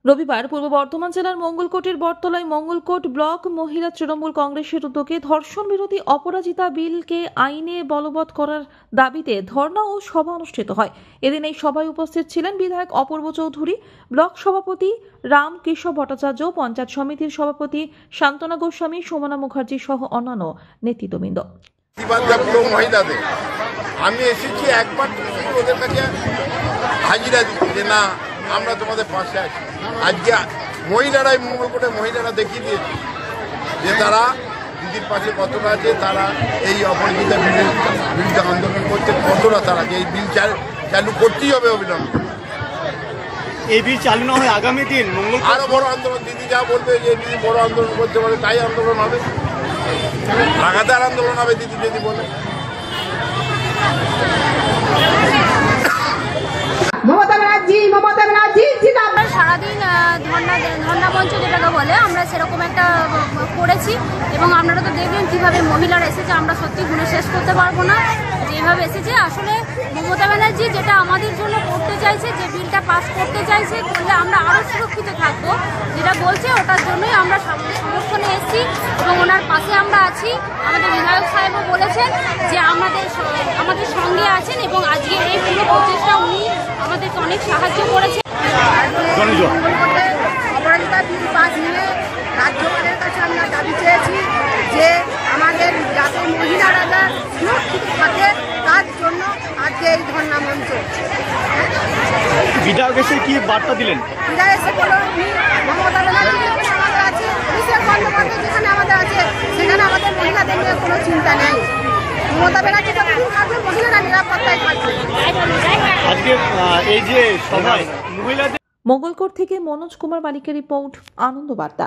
রবিবার পূর্ব বর্ধমান জেলার মঙ্গলকোটের বটতলায় মঙ্গলকোট ব্লক মহিলা তৃণমূল কংগ্রেসের উদ্যোগে ধর্ষণ বিরোধী অপরাজিতা বিলকে আইনে বলবৎ করার দাবিতে ধর্ণা ও সভা অনুষ্ঠিত হয়। এদিন এই সভায় উপস্থিত ছিলেন বিধায়ক অপূর্ব চৌধুরী, ব্লক সভাপতি রাম কেশব ভট্টাচার্য, পঞ্চায়েত সমিতির সভাপতি শান্তনা গোস্বামী, সোমনা মুখার্জি সহ অন্যান্য নেতৃত্ববৃন্দ। আমি এসেছি একবার ওদের কাছে হাজিরা দিচ্ছি যে না, আমরা তোমাদের পাশে আছি। আজকে মহিলারাই মঙ্গলকোটে মহিলারা দেখিয়ে দিয়েছে যে তারা দিদির পাশে কতটা আছে, তারা এই অপরাজিতা বিলের বিরুদ্ধে আন্দোলন করতে কতটা তারা যে এই বিল চালু করতেই হবে অবিলম্বে। এই বিল চালু না হয় আগামী দিন আরো বড় আন্দোলন, দিদি যা বলবে যে দিদি বড় আন্দোলন করতে পারে তাই আন্দোলন হবে, লাগাতার আন্দোলন হবে দিদি যদি বলে। সারাদিন ধর্ণা মঞ্চ যেটাকে বলে আমরা সেরকম একটা করেছি এবং আপনারা তো দেখবেন কীভাবে মহিলারা এসেছে। আমরা সত্যি গুণে শেষ করতে পারবো না যেভাবে এসেছে। আসলে মমতা ব্যানার্জি যেটা আমাদের জন্য করতে চাইছে, যে বিলটা পাস করতে চাইছে, করলে আমরা আরও সুরক্ষিত থাকবো, যেটা বলছে ওটার জন্যই আমরা সমর্থনে এসেছি এবং ওনার পাশে আমরা আছি। আমাদের বিধায়ক সাহেবও বলেছেন যে আমাদের সঙ্গে আছেন এবং আজকে এই পুরো প্রচেষ্টা উনি আমাদেরকে অনেক সাহায্য করেছেন। অপরাজিতা বিল পাস নিয়ে রাজ্যপালের কাছে আমরা দাবি চেয়েছি যে আমাদের যাতে মহিলারা সুরক্ষিত থাকে তার জন্য আজকে এই ধর্ণা মঞ্চ। বিধায়ক এসে কি বার্তা দিলেন? বিধায়ক এসে বলল মমতা ব্যানার্জি আমাদের আছে, অভিষেক বন্দ্যোপাধ্যায় যেখানে আমাদের আছে সেখানে আমাদের মহিলাদের নিয়ে কোনো চিন্তা নেই। মমতা ব্যানার্জি যতদিন থাকবে মহিলারা নিরাপত্তায় থাকবে। আজকে এই যে সভায় মহিলাদের মঙ্গলকোট থেকে মনোজ কুমার মালিকের রিপোর্ট, আনন্দ বার্তা।